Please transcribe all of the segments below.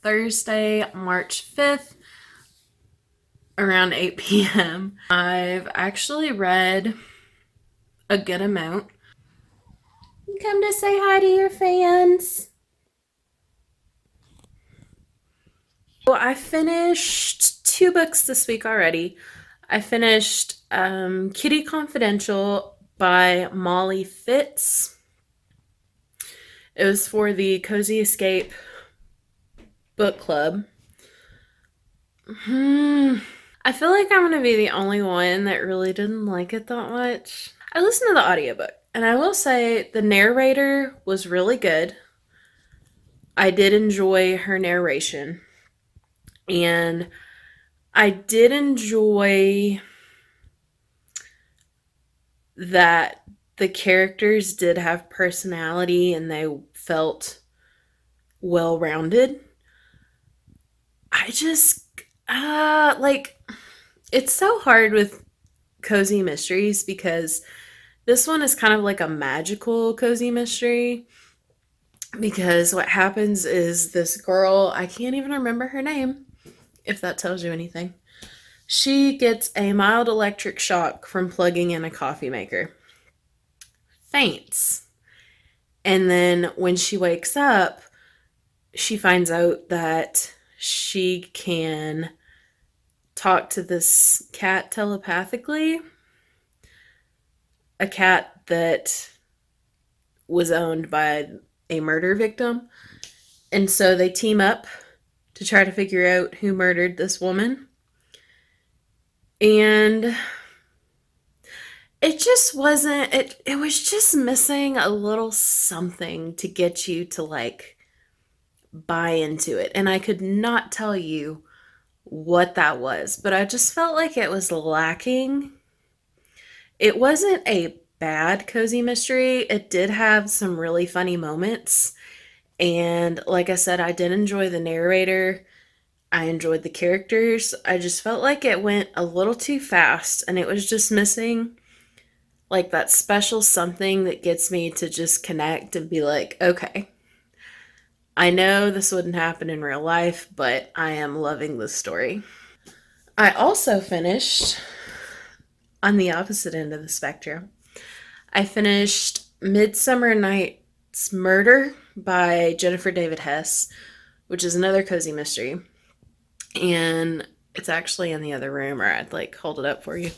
Thursday, March 5th, around 8 p.m. I've actually read a good amount. Come to say hi to your fans. Well, I finished 2 books this week already. I finished Kitty Confidential by Molly Fitz. It was for the Cozy Escape book club. I feel like I'm going to be the only one that really didn't like it that much. I listened to the audiobook, and I will say the narrator was really good. I did enjoy her narration. And I did enjoy that the characters did have personality and they felt well-rounded. I just, it's so hard with cozy mysteries because this one is kind of like a magical cozy mystery. Because what happens is this girl, I can't even remember her name, if that tells you anything. She gets a mild electric shock from plugging in a coffee maker. Faints. And then when she wakes up, she finds out that she can talk to this cat telepathically. A cat that was owned by a murder victim. And so they team up to try to figure out who murdered this woman. And it just wasn't, it was just missing a little something to get you to like buy into it. And I could not tell you what that was, but I just felt like it was lacking. It wasn't a bad cozy mystery. It did have some really funny moments. And like I said, I did enjoy the narrator. I enjoyed the characters. I just felt like it went a little too fast and it was just missing like that special something that gets me to just connect and be like, okay, I know this wouldn't happen in real life, but I am loving this story. I also finished on the opposite end of the spectrum. I finished Midsummer Night's Murder by Jennifer David Hess, which is another cozy mystery. And it's actually in the other room, or I'd like hold it up for you.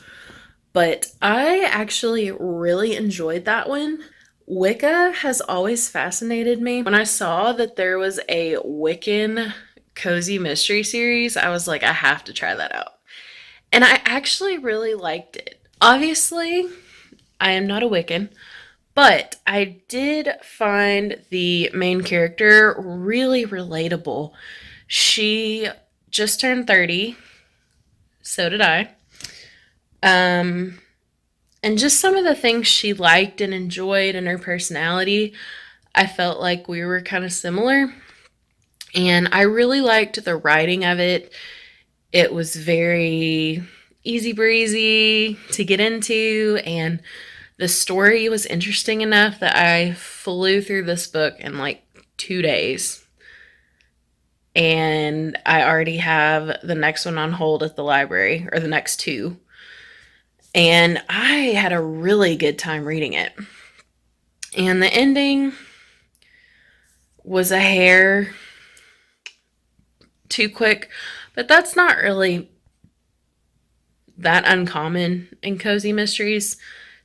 But I actually really enjoyed that one. Wicca has always fascinated me. When I saw that there was a Wiccan cozy mystery series, I was like, I have to try that out. And I actually really liked it. Obviously, I am not a Wiccan, but I did find the main character really relatable. She just turned 30. So did I. And just some of the things she liked and enjoyed and her personality, I felt like we were kind of similar. And I really liked the writing of it. It was very easy breezy to get into, and the story was interesting enough that I flew through this book in like 2 days. And I already have the next one on hold at the library, or the next two. And I had a really good time reading it. And the ending was a hair too quick, but that's not really that uncommon in cozy mysteries.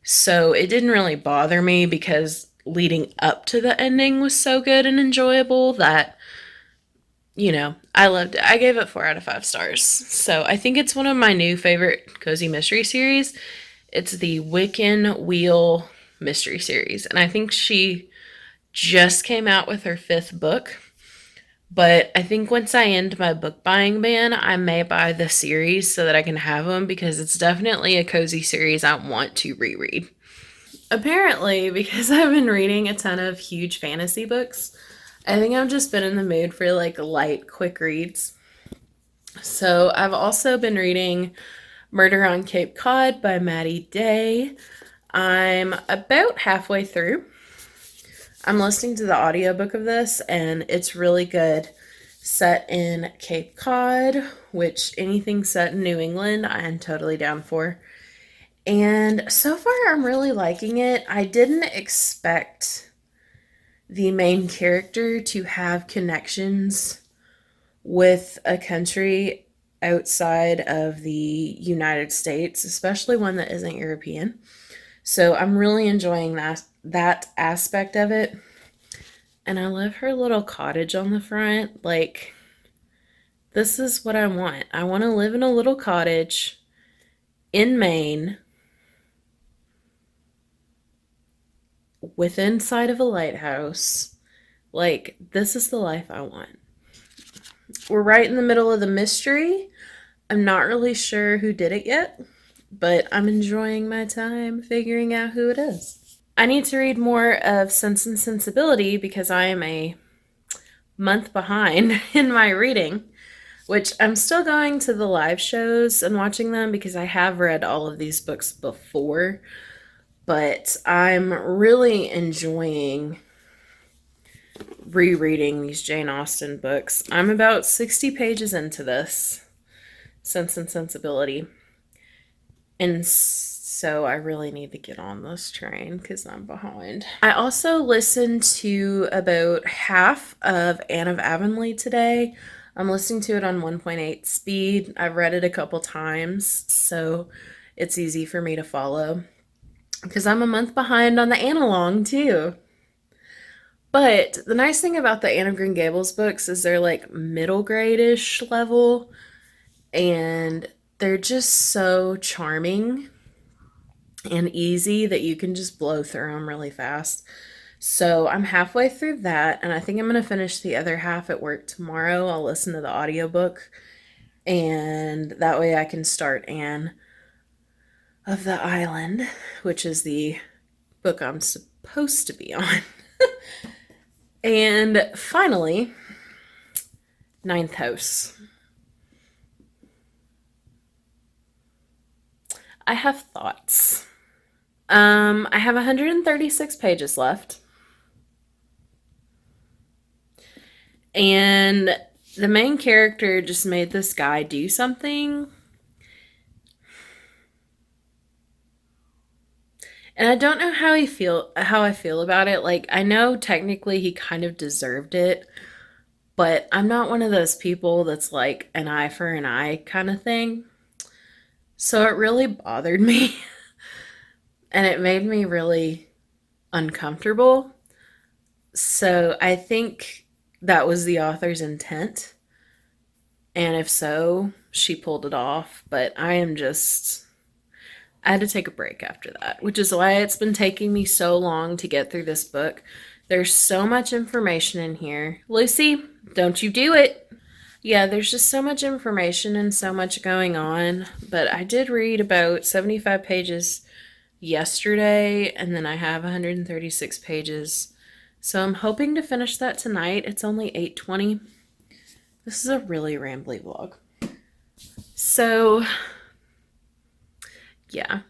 So it didn't really bother me because leading up to the ending was so good and enjoyable that, I loved it. I gave it 4 out of 5 stars. So I think it's one of my new favorite cozy mystery series. It's the Wiccan Wheel mystery series. And I think she just came out with her 5th book. But I think once I end my book buying ban, I may buy the series so that I can have them because it's definitely a cozy series I want to reread. Apparently, because I've been reading a ton of huge fantasy books, I think I've just been in the mood for like light, quick reads. So I've also been reading Murder on Cape Cod by Maddie Day. I'm about halfway through. I'm listening to the audiobook of this and it's really good. set in Cape Cod, which anything set in New England, I'm totally down for. And so far, I'm really liking it. I didn't expect the main character to have connections with a country outside of the United States, especially one that isn't European. So I'm really enjoying that aspect of it. And I love her little cottage on the front. Like, this is what I want. I want to live in a little cottage in Maine with inside of a lighthouse. Like, this is the life I want. We're right in the middle of the mystery. I'm not really sure who did it yet, but I'm enjoying my time figuring out who it is. I need to read more of Sense and Sensibility because I am a month behind in my reading, which I'm still going to the live shows and watching them because I have read all of these books before, but I'm really enjoying rereading these Jane Austen books. I'm about 60 pages into this, Sense and Sensibility, and so I really need to get on this train because I'm behind. I also listened to about half of Anne of Avonlea today. I'm listening to it on 1.8 speed. I've read it a couple times, so it's easy for me to follow because I'm a month behind on the analog too. But the nice thing about the Anne of Green Gables books is they're like middle grade-ish level, and they're just so charming and easy that you can just blow through them really fast. So I'm halfway through that, and I think I'm going to finish the other half at work tomorrow. I'll listen to the audiobook, and that way I can start Anne of the Island, which is the book I'm supposed to be on. And finally, Ninth House. I have thoughts. I have 136 pages left. And the main character just made this guy do something. And I don't know how I feel about it. Like, I know technically he kind of deserved it, but I'm not one of those people that's like an eye for an eye kind of thing. So it really bothered me and it made me really uncomfortable. So I think that was the author's intent. And if so, she pulled it off. But I had to take a break after that, which is why it's been taking me so long to get through this book. There's so much information in here. Lucy, don't you do it. Yeah, there's just so much information and so much going on. But I did read about 75 pages yesterday, and then I have 136 pages. So I'm hoping to finish that tonight. It's only 8:20. This is a really rambly vlog. So, yeah.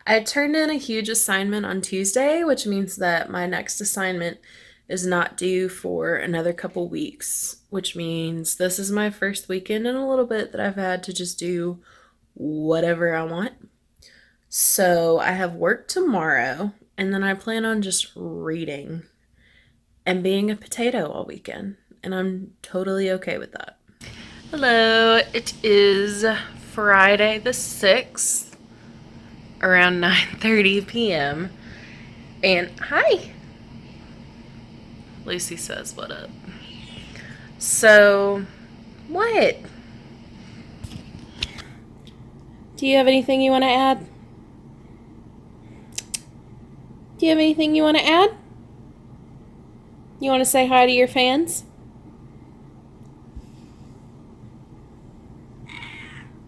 I turned in a huge assignment on Tuesday, which means that my next assignment is not due for another couple weeks, which means this is my first weekend in a little bit that I've had to just do whatever I want. So I have work tomorrow, and then I plan on just reading and being a potato all weekend, and I'm totally okay with that. Hello, it is Friday the 6th, around 9:30 p.m. And hi! Lucy says, what up? So, what? Do you have anything you want to add? Do you have anything you want to add? You want to say hi to your fans?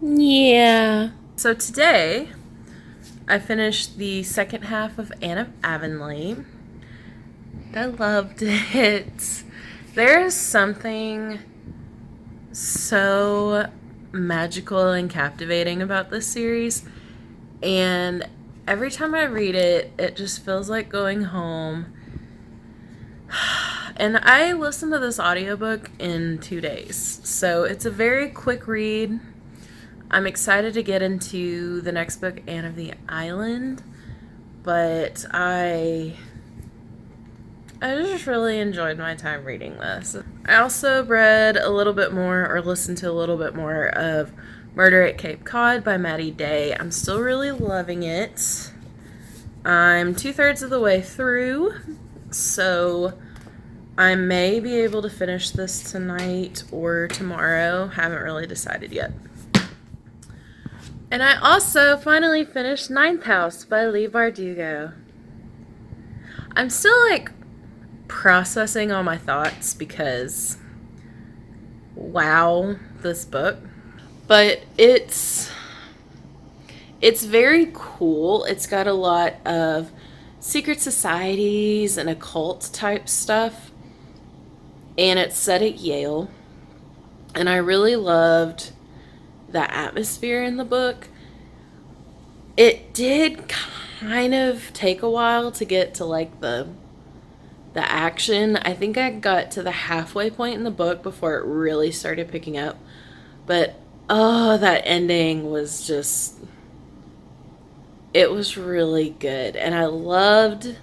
Yeah. So today, I finished the second half of Anne of Avonlea. I loved it. There is something so magical and captivating about this series, and every time I read it, it just feels like going home. and I listened to this audiobook in 2 days. So it's a very quick read. I'm excited to get into the next book, Anne of the Island, but I just really enjoyed my time reading this. I also read a little bit more, or listened to a little bit more of Murder at Cape Cod by Maddie Day. I'm still really loving it. I'm 2/3 of the way through, so I may be able to finish this tonight or tomorrow. Haven't really decided yet. And I also finally finished Ninth House by Leigh Bardugo. I'm still processing all my thoughts because wow, this book. But it's very cool. It's got a lot of secret societies and occult type stuff. And it's set at Yale. And I really loved the atmosphere in the book. It did kind of take a while to get to the action. I think I got to the halfway point in the book before it really started picking up. But oh, that ending was just, it was really good. And I loved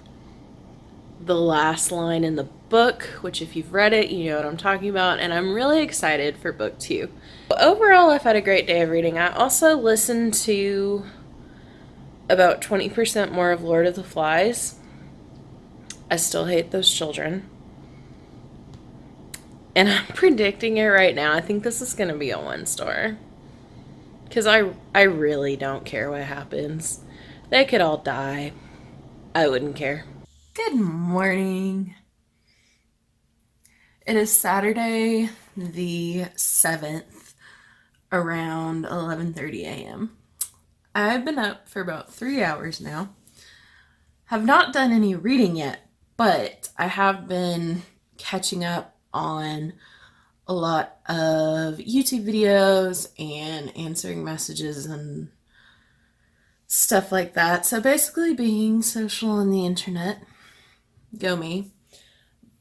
the last line in the book, which if you've read it, you know what I'm talking about. And I'm really excited for book 2. Overall, I've had a great day of reading. I also listened to about 20% more of Lord of the Flies. I still hate those children. And I'm predicting it right now. I think this is going to be a 1-star. Because I really don't care what happens. They could all die. I wouldn't care. Good morning. It is Saturday the 7th around 11:30 a.m. I've been up for about 3 hours now. Have not done any reading yet, but I have been catching up on a lot of YouTube videos and answering messages and stuff like that. So basically being social on the internet. Go me.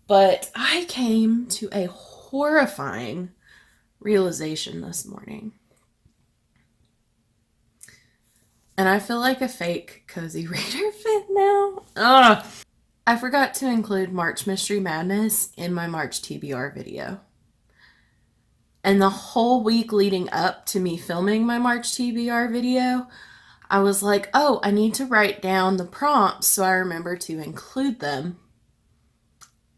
But I came to a horrifying realization this morning. And I feel like a fake cozy reader fit now. Ugh. I forgot to include March Mystery Madness in my March TBR video. And the whole week leading up to me filming my March TBR video, I was like, oh, I need to write down the prompts so I remember to include them.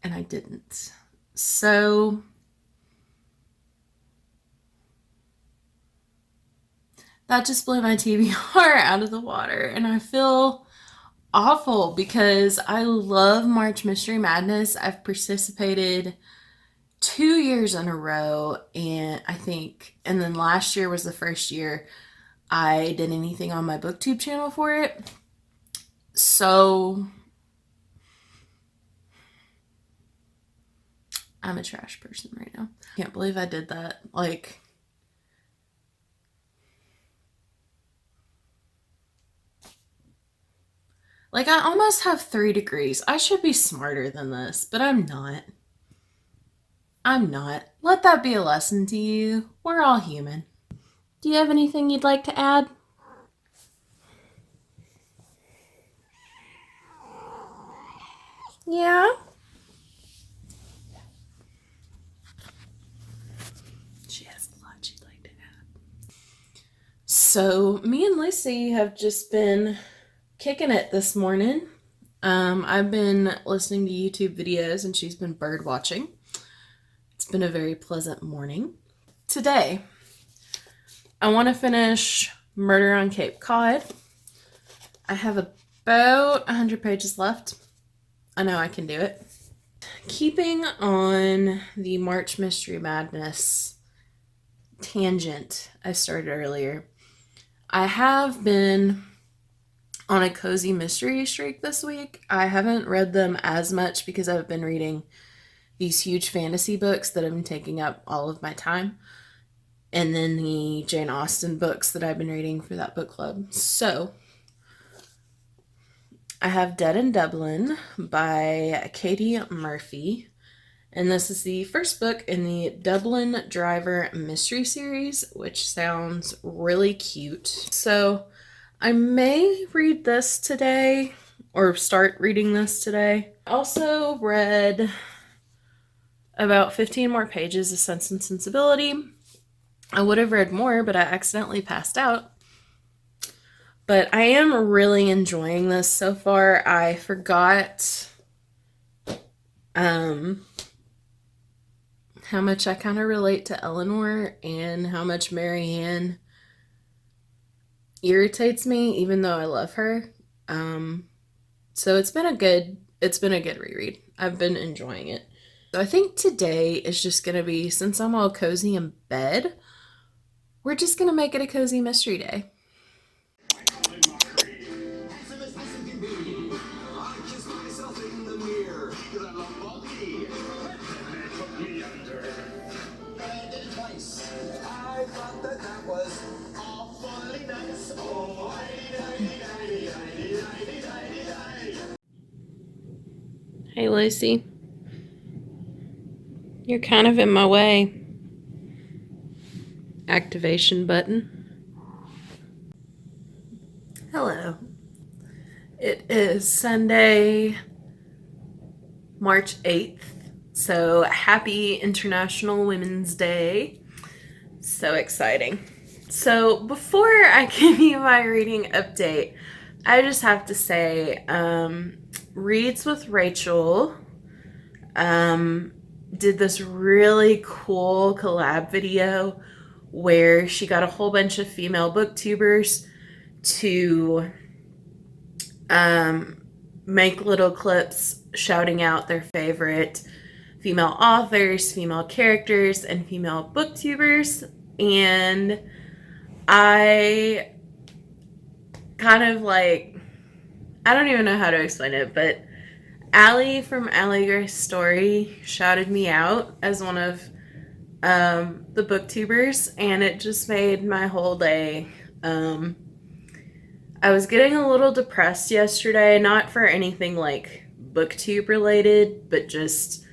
And I didn't. So that just blew my TBR out of the water. And I feel awful because I love March Mystery Madness. I've participated 2 years in a row, and then last year was the first year I did anything on my BookTube channel for it. So I'm a trash person right now. Can't believe I did that. I almost have 3 degrees. I should be smarter than this, but I'm not. Let that be a lesson to you. We're all human. Do you have anything you'd like to add? Yeah? She has a lot she'd like to add. So, me and Lacey have just been kicking it this morning. I've been listening to YouTube videos and she's been bird watching. It's been a very pleasant morning. Today, I want to finish Murder on Cape Cod. I have about 100 pages left. I know I can do it. Keeping on the March Mystery Madness tangent I started earlier, I have been on a cozy mystery streak this week. I haven't read them as much because I've been reading these huge fantasy books that have been taking up all of my time. And then the Jane Austen books that I've been reading for that book club. So, I have Dead in Dublin by Katie Murphy. And this is the first book in the Dublin Driver mystery series, which sounds really cute. So I may read this today or start reading this today. I also read about 15 more pages of Sense and Sensibility. I would have read more, but I accidentally passed out. But I am really enjoying this so far. I forgot how much I kind of relate to Eleanor and how much Marianne irritates me, even though I love her. So it's been a good reread. I've been enjoying it. So I think today is just gonna be, since I'm all cozy in bed, we're just gonna make it a cozy mystery day. Hey, Lucy. You're kind of in my way. Activation button. Hello. It is Sunday, March 8th. So happy International Women's Day. So exciting. So before I give you my reading update, I just have to say, Reads with Rachel did this really cool collab video where she got a whole bunch of female booktubers to make little clips shouting out their favorite female authors, female characters, and female booktubers. And I kind of I don't even know how to explain it, but Allie from Allie Grace Story shouted me out as one of the booktubers, and it just made my whole day. I was getting a little depressed yesterday, not for anything like booktube related, but just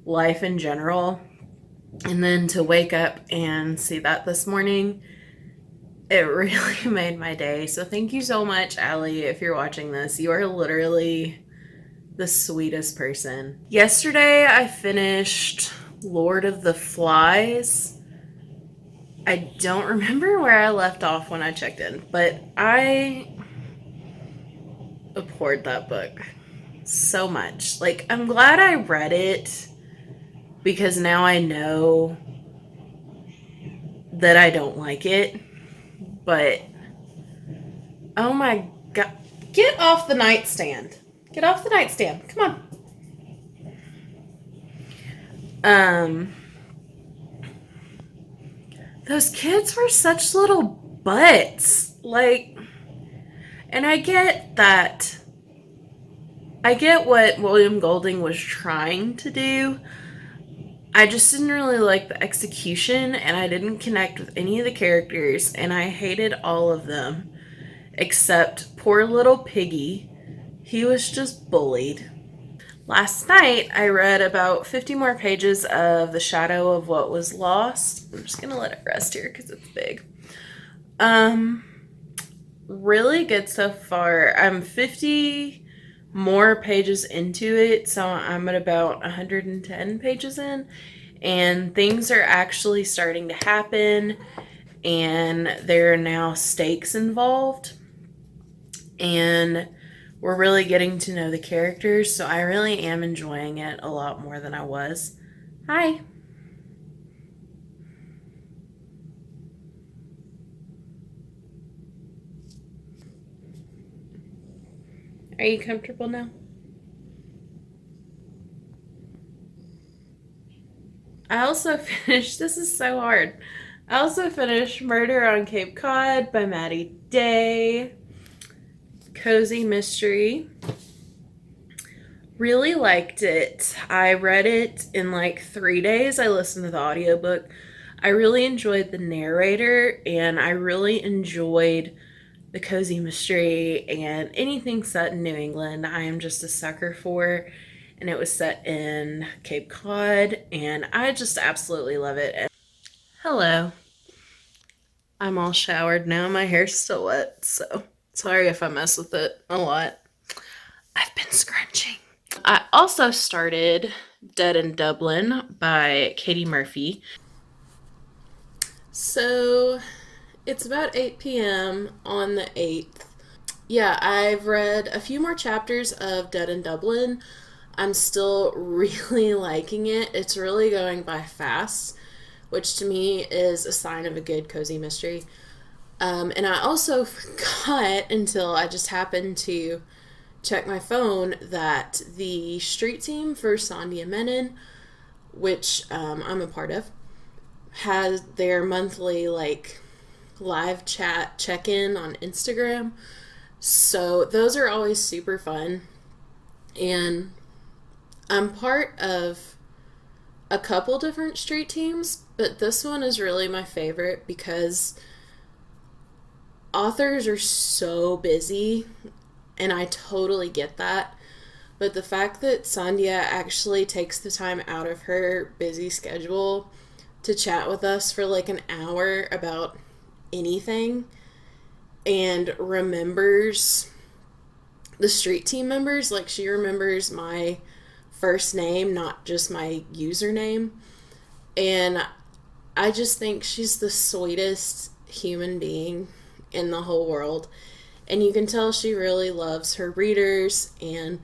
life in general. And then to wake up and see that this morning, it really made my day. So thank you so much, Allie, if you're watching this. You are literally the sweetest person. Yesterday, I finished Lord of the Flies. I don't remember where I left off when I checked in, but I abhorred that book so much. Like, I'm glad I read it because now I know that I don't like it. But, oh my god. Get off the nightstand. Get off the nightstand. Come on. Those kids were such little butts. Like, and I get that. I get what William Golding was trying to do. I just didn't really like the execution, and I didn't connect with any of the characters, and I hated all of them. Except poor little Piggy. He was just bullied. Last night, I read about 50 more pages of The Shadow of What Was Lost. I'm just going to let it rest here because it's big. Really good so far. I'm 50 more pages into it, so I'm at about 110 pages in, and things are actually starting to happen, and there are now stakes involved, and we're really getting to know the characters, so I really am enjoying it a lot more than I was. Hi. Are you comfortable now? I also finished, this is so hard. I also finished Murder on Cape Cod by Maddie Day. Cozy mystery. Really liked it. I read it in like 3 days. I listened to the audiobook. I really enjoyed the narrator, and I really enjoyed the cozy mystery, and anything set in New England I am just a sucker for. and it was set in Cape Cod, and I just absolutely love it. And hello. I'm all showered now. My hair's still wet, so sorry if I mess with it a lot. I've been scrunching. I also started Dead in Dublin by Katie Murphy. So it's about 8 p.m. on the 8th. Yeah, I've read a few more chapters of Dead in Dublin. I'm still really liking it. It's really going by fast, which to me is a sign of a good cozy mystery. And I also forgot until I just happened to check my phone that the street team for Sandia Menon, which I'm a part of, has their monthly live chat check-in on Instagram. So those are always super fun. And I'm part of a couple different street teams, but this one is really my favorite because authors are so busy, and I totally get that. But the fact that Sandia actually takes the time out of her busy schedule to chat with us for like an hour about anything and remembers the street team members, like she remembers my first name, not just my username. And I just think she's the sweetest human being in the whole world. And you can tell she really loves her readers and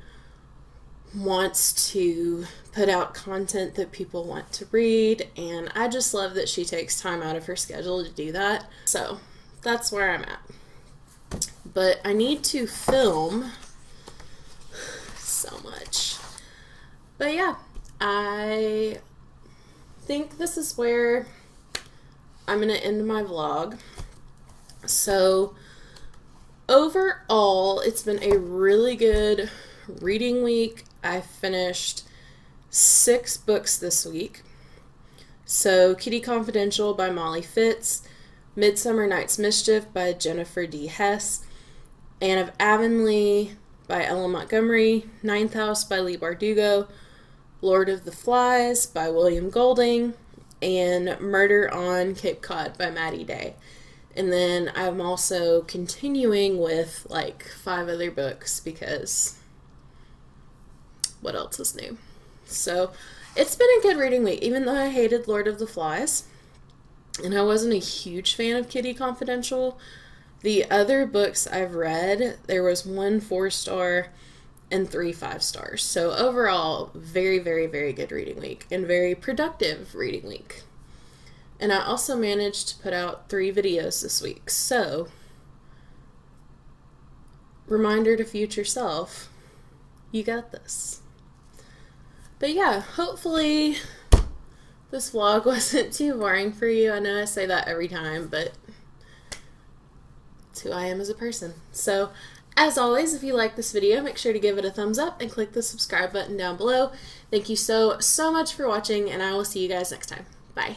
wants to put out content that people want to read. And I just love that she takes time out of her schedule to do that. So that's where I'm at. But I need to film so much. But yeah, I think this is where I'm going to end my vlog. So overall, it's been a really good reading week. I finished 6 books this week. So Kitty Confidential by Molly Fitz, Midsummer Night's Mischief by Jennifer D. Hess, Anne of Avonlea by Ella Montgomery, Ninth House by Leigh Bardugo, Lord of the Flies by William Golding, and Murder on Cape Cod by Maddie Day. And then I'm also continuing with like 5 other books because what else is new? So it's been a good reading week, even though I hated Lord of the Flies and I wasn't a huge fan of Kitty Confidential. The other books I've read, there was 1 4-star and 3 5-stars. So overall, very, very, very good reading week and very productive reading week. And I also managed to put out 3 videos this week. So, reminder to future self, you got this. But yeah, hopefully this vlog wasn't too boring for you. I know I say that every time, but it's who I am as a person. So, as always, if you like this video, make sure to give it a thumbs up and click the subscribe button down below. Thank you so much for watching, and I will see you guys next time. Bye.